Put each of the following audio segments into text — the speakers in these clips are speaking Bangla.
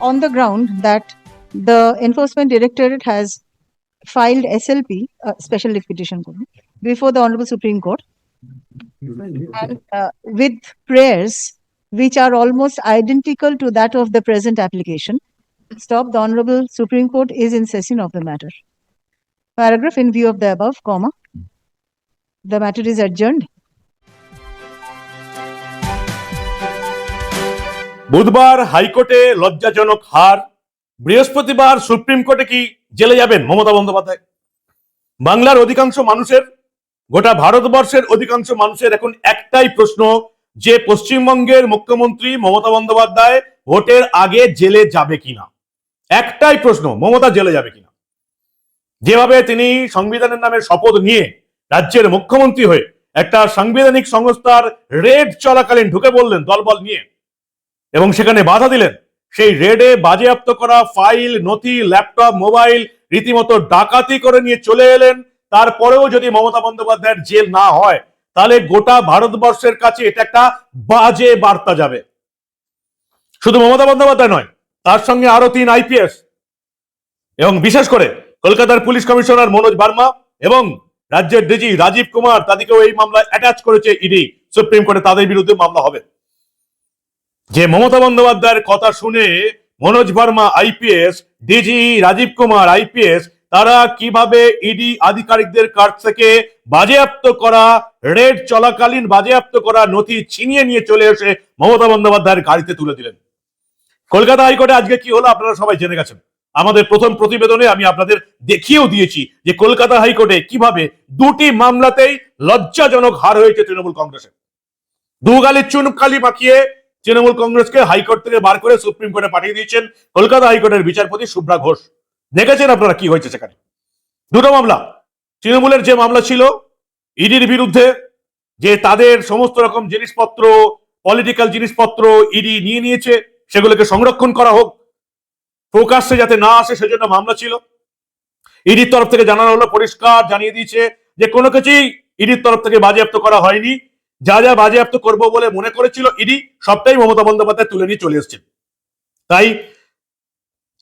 on the ground that the Enforcement Directorate has filed SLP, Special Leave Petition, before the Honorable Supreme Court, and with prayers which are almost identical to that of the present application. Stop. The Honorable Supreme Court is in session of the matter. Paragraph in view of the above, comma. The matter is adjourned. বুধবার হাইকোর্টে লজ্জাজনক হার, বৃহস্পতিবার সুপ্রিম কোর্টে কি জেলে যাবেন মমতা বন্দ্যোপাধ্যায়? বাংলার অধিকাংশ মানুষের, গোটা ভারতবর্ষের অধিকাংশ মানুষের এখন একটাই প্রশ্ন, যে পশ্চিমবঙ্গের মুখ্যমন্ত্রী মমতা বন্দ্যোপাধ্যায় ভোটের আগে জেলে যাবে কিনা। একটাই প্রশ্ন, মমতা জেলে যাবে কিনা। যেভাবে তিনি সংবিধানের নামে শপথ নিয়ে রাজ্যের মুখ্যমন্ত্রী হয়ে একটা সাংবিধানিক সংস্থার রেড চলাকালীন ঢুকে বললেন দলবল নিয়ে, এবং সেখানে বাধা দিলেন, সেই রেডে বাজেয়াপ্ত করা ফাইল, নথি, ল্যাপটপ, মোবাইল রীতিমতো ডাকাতি করে নিয়ে চলে এলেন। তারপরেও যদি মমতা বন্দ্যোপাধ্যায়ের জেল না হয়, তাহলে গোটা ভারতবর্ষের কাছে এটা একটা বাজে বার্তা যাবে। শুধু মমতা বন্দ্যোপাধ্যায় নয়, তার সঙ্গে আরো 3 IPS এবং বিশেষ করে কলকাতার পুলিশ কমিশনার মনোজ বার্মা এবং রাজ্যের ডিজি রাজীব কুমার, তাদেরকেও এই মামলায় অ্যাটাচ করেছে ইডি। সুপ্রিম কোর্টে তাদের বিরুদ্ধে মামলা হবে। যে মমতা বন্দ্যোপাধ্যায়ের কথা শুনে Manoj Verma IPS, DG Rajeev Kumar IPS, তারা কিভাবে ইডি আধিকারিকদের কাছ থেকে বাজেয়াপ্ত করা রেড চলাকালীন বাজেয়াপ্ত করা নথি ছিনিয়ে নিয়ে চলে এসে মমতা বন্দ্যোপাধ্যায়ের গাড়িতে তুলে দিলেন। কলকাতা হাইকোর্টে আজকে কি হলো আপনারা সবাই জেনে গেছেন। আমাদের প্রথম প্রতিবেদনে আমি আপনাদের দেখিয়েও দিয়েছি যে কলকাতা হাইকোর্টে কিভাবে 2টি মামলাতেই লজ্জাজনক হার হয়েছে তৃণমূল কংগ্রেসের। দুগালির চুনকালি মাখিয়ে তৃণমূল কংগ্রেসকে হাইকোর্ট থেকে বার করে সুপ্রিম কোর্টে পাঠিয়ে দিয়েছেন কলকাতা হাইকোর্টের বিচারপতি শুভ্রা ঘোষ। দেখেছেন আপনারা কি হয়েছে সেখানে। 2টো মামলা, তৃণমূলের যে মামলা ছিল ইডির বিরুদ্ধে, যে তাদের সমস্ত রকম জিনিসপত্র, পলিটিক্যাল জিনিসপত্র ইডি নিয়ে নিয়েছে, সেগুলোকে সংরক্ষণ করা হোক, প্রকাশ্যে যাতে না আসে সেজন্য মামলা ছিল। ইডির তরফ থেকে জানানো হলো, পরিষ্কার জানিয়ে দিয়েছে যে কোনো কিছুই ইডির তরফ থেকে বাজেয়াপ্ত করা হয়নি। যা যা বাজেয়াপ্ত করবো বলে মনে করেছিল ইডি, সবটাই মমতা বন্দ্যোপাধ্যায় তুলে নিয়ে চলে এসেছেন। তাই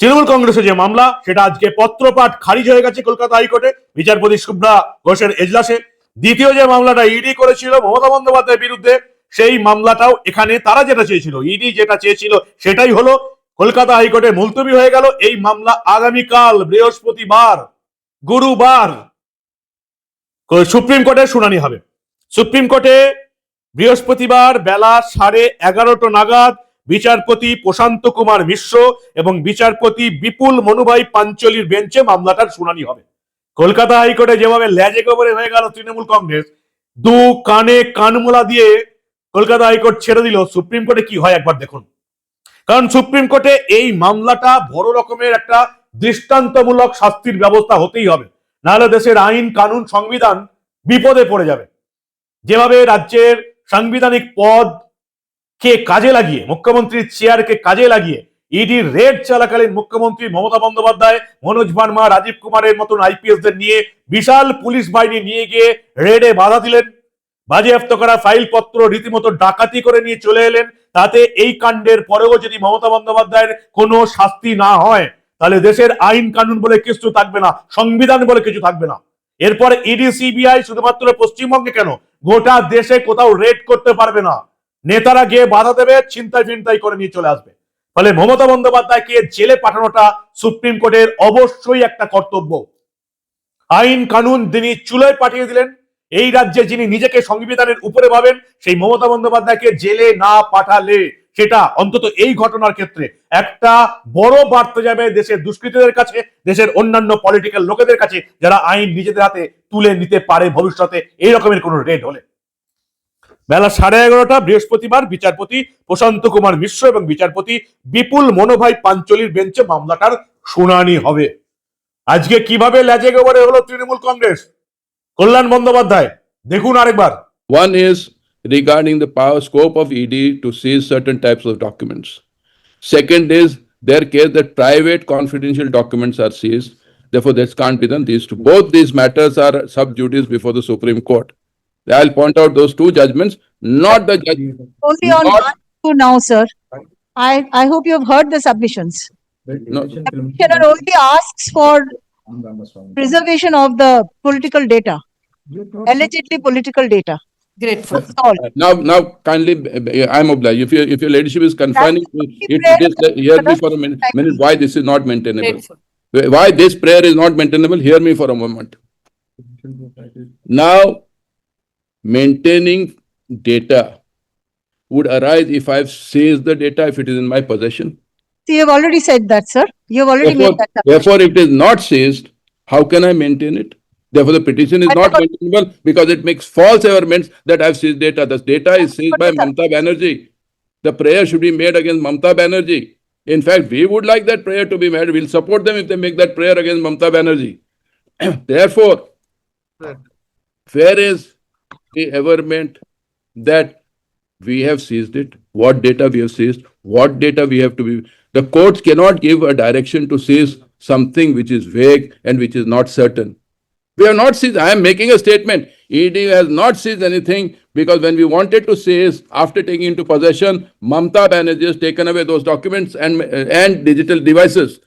তৃণমূল কংগ্রেসের যে মামলা, সেটা আজকে পত্রপাঠ খারিজ হয়ে গেছে কলকাতা হাইকোর্টে বিচারপতি শুভ্রা ঘোষের এজলাসে। দ্বিতীয় যে মামলাটা ইডি করেছিল মমতা বন্দ্যোপাধ্যায়ের বিরুদ্ধে, সেই মামলাটাও এখানে তারা যেটা চেয়েছিল, ইডি যেটা চেয়েছিল সেটাই হলো। কলকাতা হাইকোর্টে মুলতবি হয়ে গেল এই মামলা। আগামীকাল বৃহস্পতিবার, গুরুবার সুপ্রিম কোর্টে শুনানি হবে। সুপ্রিম কোর্টে বৃহস্পতিবার বেলা 11:30 নাগাদ বিচারপতি প্রশান্ত কুমার মিশ্র এবং বিচারপতি বিপুল মনুভাই পাঞ্চলির বেঞ্চে মামলাটার শুনানি হবে। কলকাতা হাইকোর্টে যেভাবে ল্যাজে গোবরে হয়ে গেল তৃণমূল কংগ্রেস, 2 কানে কানমোলা দিয়ে কলকাতা হাইকোর্ট ছেড়ে দিল, সুপ্রিম কোর্টে কি হয় একবার দেখুন। কারণ সুপ্রিম কোর্টে এই মামলাটা বড় রকমের একটা দৃষ্টান্তমূলক শাস্তির ব্যবস্থা হতেই হবে, নাহলে দেশের আইন কানুন সংবিধান বিপদে পড়ে যাবে। যেভাবে রাজ্যের সাংবিধানিক পদ কে কাজে লাগিয়ে, মুখ্যমন্ত্রীর চেয়ারকে কাজে লাগিয়ে ইডি রেড চলাকালীন মুখ্যমন্ত্রী মমতা বন্দ্যোপাধ্যায় মনোজ বার্মা, রাজীব কুমারের মতন IPSদের নিয়ে বিশাল পুলিশ বাহিনী নিয়ে গিয়ে রেডে বাধা দিলেন, বাজেয়াপ্ত করা ফাইলপত্র রীতিমতো ডাকাতি করে নিয়ে চলে এলেন। তাতে এই কাণ্ডের পরেও যদি মমতা বন্দ্যোপাধ্যায়ের কোনো শাস্তি না হয়, তাহলে দেশের আইন কানুন বলে কিছু থাকবে না, সংবিধান বলে কিছু থাকবে না। এরপর ইডি CBI শুধুমাত্র পশ্চিমবঙ্গে কেন, গোটা দেশে কোথাও রেড করতে পারবে না। নেতারা গিয়ে বাধা দেবে, ছিনতাই ফিনতাই করে নিয়ে চলে আসবে। ফলে মমতা বন্দ্যোপাধ্যায়কে জেলে পাঠানোটা সুপ্রিম কোর্টের অবশ্যই একটা কর্তব্য। আইন কানুন তিনি চুলোয় পাঠিয়ে দিলেন। এই রাজ্যে যিনি নিজেকে সংবিধানের উপরে ভাবেন, সেই মমতা বন্দ্যোপাধ্যায়কে জেলে না পাঠালে সেটা অন্তত এই ঘটনার ক্ষেত্রে একটা বড় বার্তা যাবে দেশের দুষ্কৃতীদের কাছে, দেশের অন্যান্য পলিটিক্যাল লোকেদের কাছে, যারা আইন নিজেদের হাতে তুলে নিতে পারে ভবিষ্যতে এই রকমের কোন রেড হলে। বেলা 11:30 বৃহস্পতিবার বিচারপতি প্রশান্ত কুমার মিশ্র এবং বিচারপতি বিপুল মনোভাই পাঞ্চলির বেঞ্চে মামলাটার শুনানি হবে। আজকে কিভাবে ল্যাজে গোবরে হলো তৃণমূল কংগ্রেস, কল্যাণ বন্দ্যোপাধ্যায় দেখুন আরেকবার। One is regarding the power scope of ED to seize certain types of documents. Second is their case that private confidential documents are seized. Therefore, this can't be done. These two, both these matters are sub judice before the Supreme Court. I'll point out those 2 judgments, not the judge. Only on not- one issue now, sir. I hope you have heard the submissions. No. The petitioner only asks for preservation of the political data, allegedly political data. Grateful. That's all. Now kindly, I'm obliged. If your ladyship is confining me, the it is, prayer, hear me for a minute, why this is not maintainable. Why this prayer is not maintainable, hear me for a moment. Now, maintaining data would arise if I've seized the data, if it is in my possession. See, you have already said that, sir. You have already made that. submission. Therefore, if it is not seized, how can I maintain it? Therefore, the petition is not maintainable because it makes false averments that I've seized data. The data is seized by Mamata Banerjee. The prayer should be made against Mamata Banerjee. In fact, we would like that prayer to be made. We'll support them if they make that prayer against Mamata Banerjee. Therefore, where is the averment that we have seized it? What data we have seized? What data we have to be? The courts cannot give a direction to seize something which is vague and which is not certain. We have not seized. I am making a statement. ED has not seized anything because when we wanted to seize, after taking into possession, Mamata Banerjee has taken away those documents and digital devices.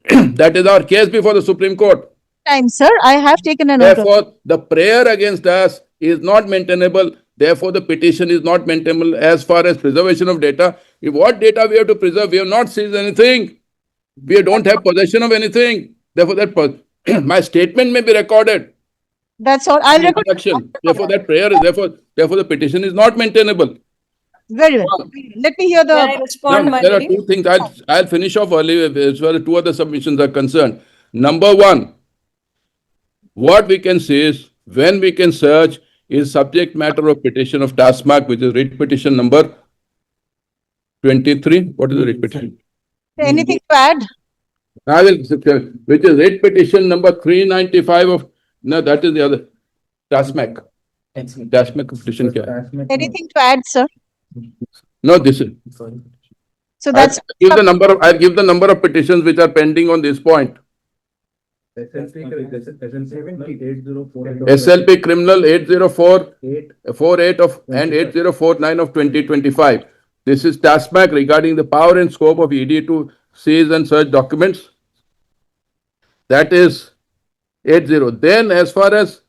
That is our case before the Supreme Court. Time, sir. I have taken a note of. Therefore, the prayer against us is not maintainable. Therefore, the petition is not maintainable as far as preservation of data. If what data we have to preserve, we have not seized anything. We don't have possession of anything. Therefore, that my statement may be recorded. That's all. I'll record. Introduction. Therefore, that prayer is therefore the petition is not maintainable. Very well. Let me hear Can I the. respond, Now, my there are lady? two things. I'll finish off early as far as two other submissions are concerned. Number one, what we can say is when we can search is subject matter of petition of TASMAC, which is writ petition number 23. What is the writ petition? Anything to add? I will, which is writ petition number 395 of, no, that is the other, TASMAC. TASMAC petition. Kya hai? Anything to add, sir? No, this is. So that's. I'll give the number of petitions which are pending on this point. SLP criminal 80448 of and 8049 of 2025. This is TASMAC regarding the power and scope of ED to seize and search documents. That is 80. Then as far as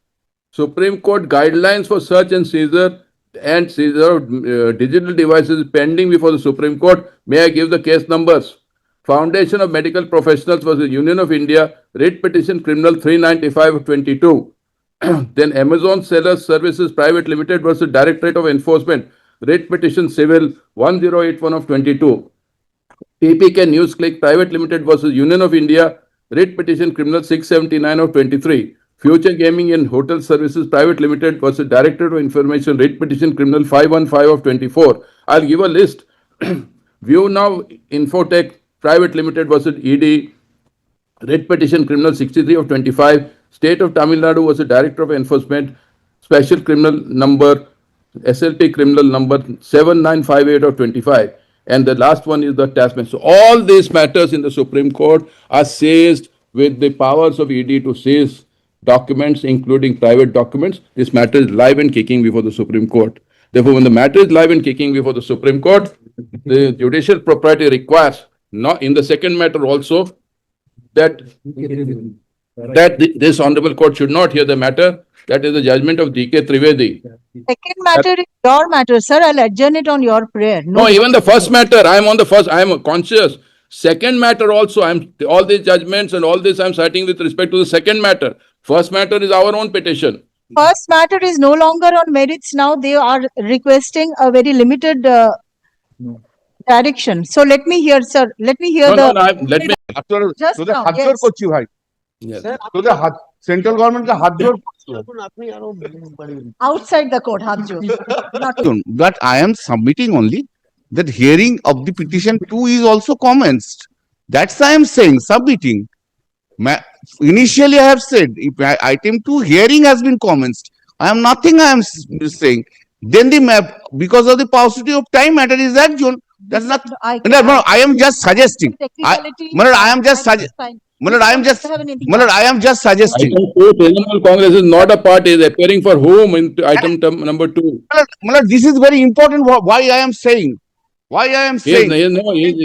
Supreme Court guidelines for search and seizure of digital devices pending before the Supreme Court, may I give the case numbers? Foundation of Medical Professionals versus Union of India, writ petition criminal 395 of 22. Then Amazon Sellers Services Private Limited versus Directorate of Enforcement, writ petition civil 1081 of 22. TPK NewsClick Private Limited versus Union of India, writ petition criminal 679 of 23. Future Gaming and Hotel Services Private Limited versus Directorate of Information, writ petition criminal 515 of 24. I'll give a list. View Now Infotech Private Limited versus ED, writ petition criminal 63 of 25. State of Tamil Nadu versus Director of Enforcement, special criminal number, SLT criminal number 7958 of 25. And the last one is the TASMAC. So all these matters in the Supreme Court are seized with the powers of ED to seize documents, including private documents. This matter is live and kicking before the Supreme Court. Therefore, when the matter is live and kicking before the Supreme Court, the judicial propriety requires, not in the second matter also, that this honorable court should not hear the matter. That is the judgment of D.K. Trivedi. Second matter is your matter, sir. I'll adjourn it on your prayer. No, even the first matter, I am on the first, I am conscious. Second matter also, all these judgments and all this I'm citing with respect to the second matter. First matter is our own petition. First matter is no longer on merits now. They are requesting a very limited direction. So let me hear, sir. Let me hear No, the. no, let me, Just তোদের now, হাত জোর yes. করছি ভাই yes. তোদের হাত সেন্ট্রাল গভর্নমেন্টকে হাত জোর Outside the court, হাত জোর। Not but I am submitting only that hearing of the petition 2 is also commenced. That's I am saying submitting. Initially I have said if item 2 hearing has been commenced. I am nothing I am saying. Then the map because of the paucity of time matter is adjourned. That's not. No, I am just suggesting. I am just suggesting. I am just suggesting. Item 2, Trinamool Congress is not a party, is appearing for whom in item number 2. This is very important why I am saying. Why I am He saying?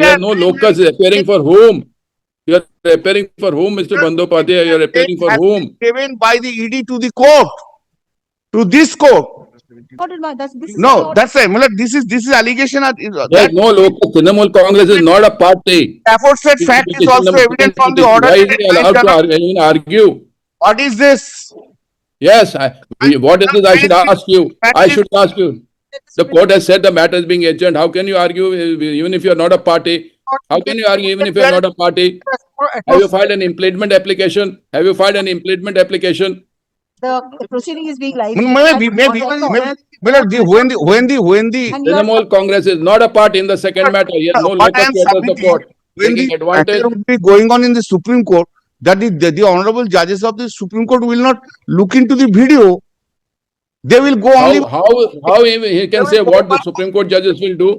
has no locus. He is appearing for whom? You are appearing for whom, Mr. Bandyopadhyay? You are appearing for Has whom? been given by the ED to the court, to this court. This is No, not- that's right. Matlab, this is allegation. There That is no locus. Trinamool Congress is not a party. aforesaid fact is also evident from the order. Why is he allowed to even argue? What is this? Yes, what is this? I should ask you. I should ask you. The court has said the matter is being adjourned. How can you argue even if you are not a party? How can you argue even if you are not a party? Have you filed an impleadment application? Have you filed an impleadment application? The proceeding is being live. Maybe when the And you are- Trinamool Congress is not a party in the second matter. He has no what I locus am to address the submitting, court. when Taking the advantage. matter will be going on in the Supreme Court, that the honorable judges of the Supreme Court will not look into the video. They will go only. How he can say what the Supreme Court judges will do?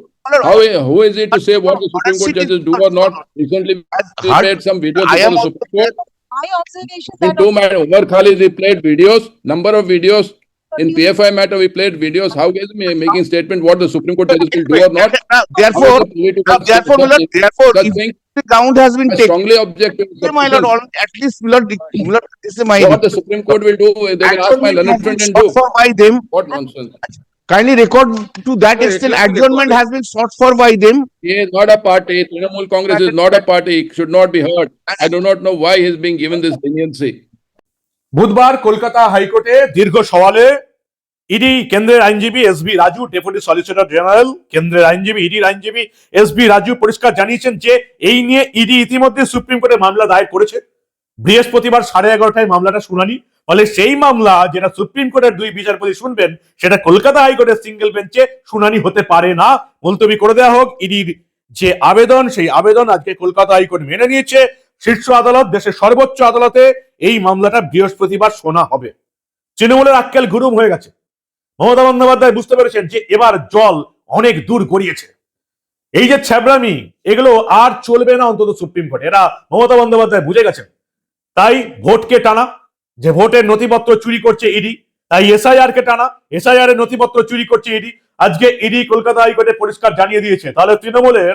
Who is he to say what the Supreme Court judges do or not? Recently, we played some videos I before am the Supreme Court. my observation In that two matter, Umar Khalid, we played videos, number of videos. In PFI matter, we played videos. How is he making statement what the Supreme Court judges will do or not? Therefore, How is it related to therefore, such if thing? the count has been I taken, strongly object to such my lord, at least, this is my what the Supreme Court will do. They will ask my learned friend and do. for by them. What nonsense. Kindly record to that extent. Adjournment has been sought for by them. He is not a party. Trinamool Congress is not a party. He should not be heard. I do not know why he is being given this leniency. বুধবার কলকাতা হাইকোর্টে দীর্ঘ সওয়ালে ইডি কেন্দ্রের আইনজীবী SB Raju, deputy solicitor general কেন্দ্রের আইনজীবী ইডির আইনজীবী এসবি রাজু পরিষ্কার জানিয়েছেন যে এই নিয়ে ইডি ইতিমধ্যে সুপ্রিম কোর্টে মামলা দায়ের করেছে। বৃহস্পতিবার 11:30টায় মামলাটা শুনানি। ফলে সেই মামলা যেটা সুপ্রিম কোর্টের দুই বিচারপতি শুনবেন সেটা কলকাতা হাইকোর্টের সিঙ্গেল বেঞ্চে শুনানি হতে পারে না, মুলতবি করে দেওয়া হোক। ইডির যে আবেদন, সেই আবেদন আজকে কলকাতা হাইকোর্ট মেনে নিয়েছে। শীর্ষ আদালত, দেশের সর্বোচ্চ আদালতে এই মামলাটা বৃহস্পতিবার শোনা হবে। তৃণমূলের আক্কেল গুরুম হয়ে গেছে। মমতা বন্দ্যোপাধ্যায় বুঝতে পেরেছেন যে এবার জল অনেক দূর গড়িয়েছে। এই যে ছ্যাবরামি, এগুলো আর চলবে না অন্তত সুপ্রিম কোর্টে। এরা মমতা বন্দ্যোপাধ্যায় বুঝে গেছেন। তাই ভোটকে টানা, যে ভোটের নথিপত্র চুরি করছে ইডি, তাই এসআইআর কে টানা, এসআইআর এর নথিপত্র চুরি করছে ইডি। আজকে ইডি কলকাতা হাইকোর্টে পরিষ্কার জানিয়ে দিয়েছে। তাহলে তৃণমূলের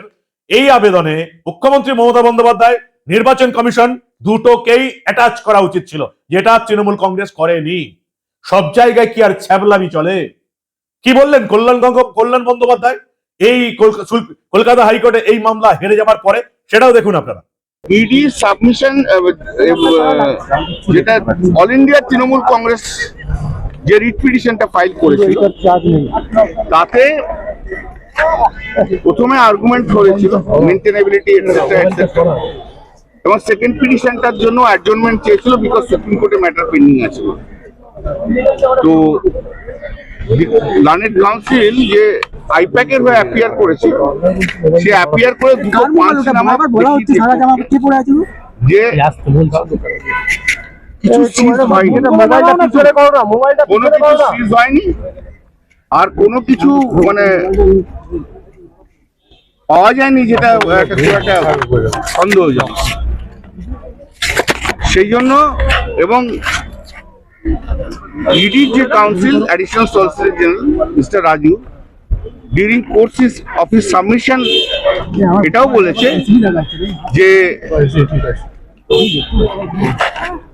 এই আবেদনে মুখ্যমন্ত্রী মমতা বন্দ্যোপাধ্যায়, নির্বাচন কমিশন দুটোকেই অ্যাটাচ করা উচিত ছিল, যেটা তৃণমূল কংগ্রেস করেনি। সব জায়গায় কি আর ছ্যাবলামি চলে? কি বললেন কল্যাণ বন্দ্যোপাধ্যায় এই কলকাতা হাইকোর্টে এই মামলা হেরে যাবার পরে? সেটাও দেখুন আপনারা। ইডি সাবমিশন যেটা অল ইন্ডিয়া তৃণমূল কংগ্রেস যে রিট পিটিশনটা ফাইল করেছিল, তাতে প্রথমে আর্গুমেন্ট করেছিল মেইনটেনেবিলিটি এটসেট্রা এটসেট্রা, এবং সেকেন্ড পিটিশনটার জন্য অ্যাডজর্নমেন্ট চেয়েছিল বিকজ সুপ্রিম কোর্টে ম্যাটার পেন্ডিং আছে। তো লার্নেড কাউন্সিল যে আইপ্যাক এর হয়ে অ্যাপিয়ার করেছিল, সে অ্যাপিয়ার করে দুটো পাঁচনামা যে কিছু সিজ হয়নি, কোনো কিছু সিজ হয়নি, আর কোনো কিছু মানে পাওয়া যায়নি যেটা একটা সন্দেহজনক। সেই জন্য, এবং ইডির যে council additional solicitor general mister Raju during course of his submission এটাও বলেছে যে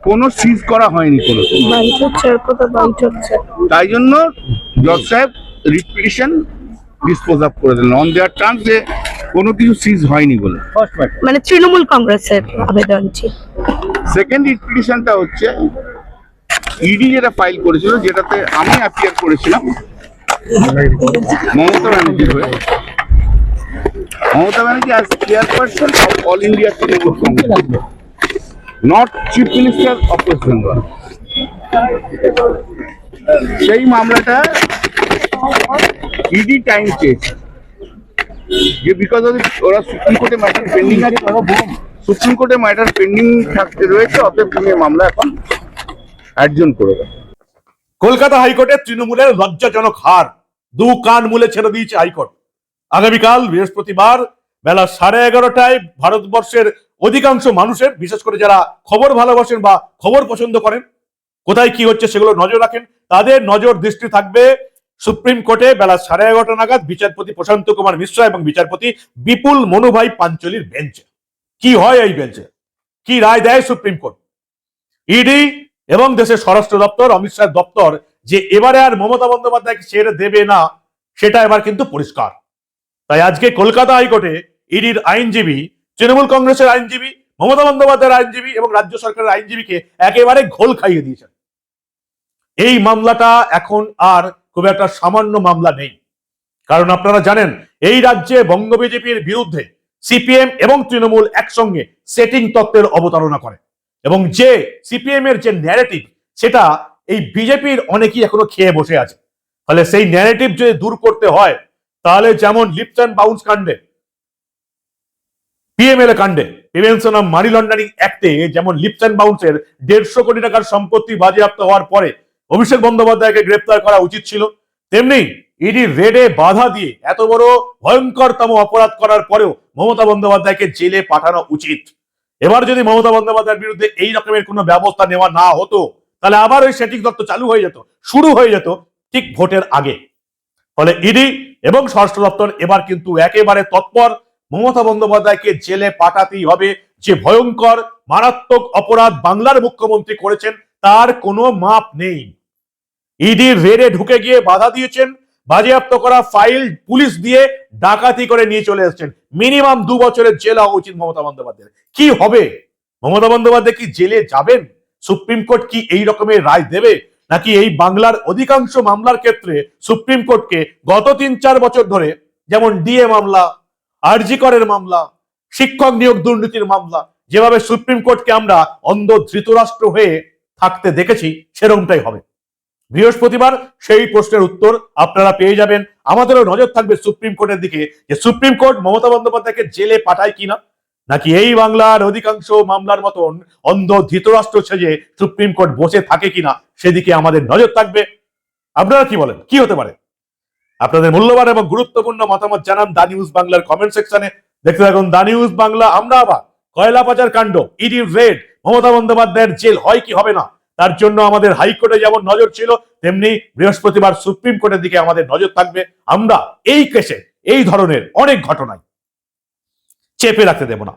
কোনো সিজ করা হয়নি কোনো। তাই জন্য জজ সাহেব রিট পিটিশন ডিসপোজ অফ করে দিলেন অন দেয়ার টার্মস, যে কোনো কিছু সিজ হয়নি বলে। মানে তৃণমূল কংগ্রেসের আবেদনটি। সেকেন্ড রিট পিটিশনটা হচ্ছে ইডি যেটা ফাইল করেছিল, যেটাতে আমি অ্যাপিয়ার করেছিলাম মমতা ব্যানার্জির হয়ে। Mamata Banerjee as chairperson of all India Trinamool Congress, not chief minister of West Bengal. সেই মামলাটা ইডি টাইম চেয়েছে যে বিকজ ওরা সুপ্রিম কোর্টে ম্যাটার পেন্ডিং আছে, সুপ্রিম কোর্টে ম্যাটার পেন্ডিং থাকতে রয়েছে, অতএব তুমি মামলা এখন অ্যাডজন করে দাও। কলকাতা হাইকোর্টে তৃণমূলের লজ্জাজনক হার, দু কান মূলে ছেড়ে দিয়েছে হাইকোর্ট। আগামীকাল বৃহস্পতিবার বেলা 11:30টায় ভারতবর্ষের অধিকাংশ মানুষের, বিশেষ করে যারা খবর ভালোবাসেন বা খবর পছন্দ করেন, কোথায় কি হচ্ছে সেগুলো নজর রাখেন, তাদের নজর দৃষ্টি থাকবে সুপ্রিম কোর্টে বেলা 11:30 নাগাদ বিচারপতি প্রশান্ত কুমার মিশ্রা এবং বিচারপতি বিপুল মনুভাই পাঞ্চলির বেঞ্চে। কি হয় এই বেঞ্চে, কি রায় দেয় সুপ্রিম কোর্ট? ইডি এবং দেশের স্বরাষ্ট্র দপ্তর, অমিত শাহ দপ্তর যে এবারে আর মমতা বন্দ্যোপাধ্যায়কে ছেড়ে দেবে না, সেটা এবার কিন্তু পরিষ্কার। তাই আজকে কলকাতা হাইকোর্টে ইডির আইনজীবী, তৃণমূল কংগ্রেসের আইনজীবী, মমতা বন্দ্যোপাধ্যায়ের আইনজীবী এবং রাজ্য সরকারের আইনজীবীকে একেবারে ঘোল খাইয়ে দিয়েছেন। এই মামলাটা এখন আর খুব একটা সামান্য মামলা নেই, কারণ আপনারা জানেন এই রাজ্যে বঙ্গ বিজেপির বিরুদ্ধে সিপিএম এবং তৃণমূল একসঙ্গে সেটিং তত্ত্বের অবতারণা করে, এবং যে সিপিএম এর যে ন্যারেটিভ, সেটা এই বিজেপির অনেকেই এখনো খেয়ে বসে আছে। ফলে সেই ন্যারেটিভ যদি দূর করতে হয়, তাহলে যেমন লিপস অ্যান্ড বাউন্স কাণ্ডে, পিএমএলএ কাণ্ডে, প্রিভেনশন অফ মানি লন্ডারিং অ্যাক্টে যেমন লিপস অ্যান্ড বাউন্সের 150 কোটি টাকার সম্পত্তি বাজেয়াপ্ত হওয়ার পরে অভিষেক বন্দ্যোপাধ্যায়কে গ্রেপ্তার করা উচিত ছিল, তেমনি ইডি রেডে বাধা দিয়ে এত বড় ভয়ঙ্করতম অপরাধ করার পরেও মমতা বন্দ্যোপাধ্যায়কে জেলে পাঠানো উচিত। এবার যদি মমতা বন্দ্যোপাধ্যায়ের বিরুদ্ধে এই রকমের কোনো ব্যবস্থা নেওয়া না হতো, তাহলে আবার ওই সেটিং তত্ত্ব চালু হয়ে যেত, শুরু হয়ে যেত ঠিক ভোটের আগে। ফলে ইডি এবং স্বরাষ্ট্র দপ্তর এবার কিন্তু একেবারে তৎপর, মমতা বন্দ্যোপাধ্যায়কে জেলে পাঠাতেই হবে। যে ভয়ঙ্কর মারাত্মক অপরাধ বাংলার মুখ্যমন্ত্রী করেছেন তার কোনো মাপ নেই। ইডি রেডে ঢুকে গিয়ে বাধা দিয়েছেন, বাজেয়াপ্ত করা ফাইল পুলিশ দিয়ে ডাকাতি করে নিয়ে চলে এসেছেন। মিনিমাম 2 বছরের জেল হওয়া উচিত মমতা বন্দ্যোপাধ্যায়ের। কি হবে? মমতা বন্দ্যোপাধ্যায় কি জেলে যাবেন? সুপ্রিম কোর্ট কি এই রকমের রায় দেবে, নাকি এই বাংলার অধিকাংশ মামলার ক্ষেত্রে সুপ্রিম কোর্টকে গত 3-4 বছর ধরে, যেমন ডিএ মামলা, আরজি করের মামলা, শিক্ষক নিয়োগ দুর্নীতির মামলা, যেভাবে সুপ্রিম কোর্টকে আমরা অন্ধ ধৃতরাষ্ট্র হয়ে থাকতে দেখেছি, সেরকমটাই হবে? বৃহস্পতিবার সেই প্রশ্নের উত্তর আপনারা পেয়ে যাবেন। আমাদেরও নজর থাকবে সুপ্রিম কোর্টের দিকে, যে সুপ্রিম কোর্ট মমতা বন্দ্যোপাধ্যায়কে জেলে পাঠায় কিনা, নাকি এই বাংলার অধিকাংশ মামলার মতন অন্ধ ধৃতরাষ্ট্র সেজে সুপ্রিম কোর্ট বসে থাকে কিনা, সেদিকে আমাদের নজর থাকবে। আপনারা কি বলেন, কি হতে পারে? আপনাদের মূল্যবান এবং গুরুত্বপূর্ণ মতামত জানান দা নিউজ বাংলার কমেন্ট সেকশনে। দেখতে থাকুন দা নিউজ বাংলা। আমরা আবার কয়লা পাচার কাণ্ড, ইডি রেড, মমতা বন্দ্যোপাধ্যায়ের জেল হয় কি হবে না, তার জন্য আমাদের হাইকোর্টে যেমন নজর ছিল, তেমনি বৃহস্পতিবার সুপ্রিম কোর্টের দিকে আমাদের নজর থাকবে। আমরা এই কেসে এই ধরনের অনেক ঘটনায় চেপে রাখতে দেব না।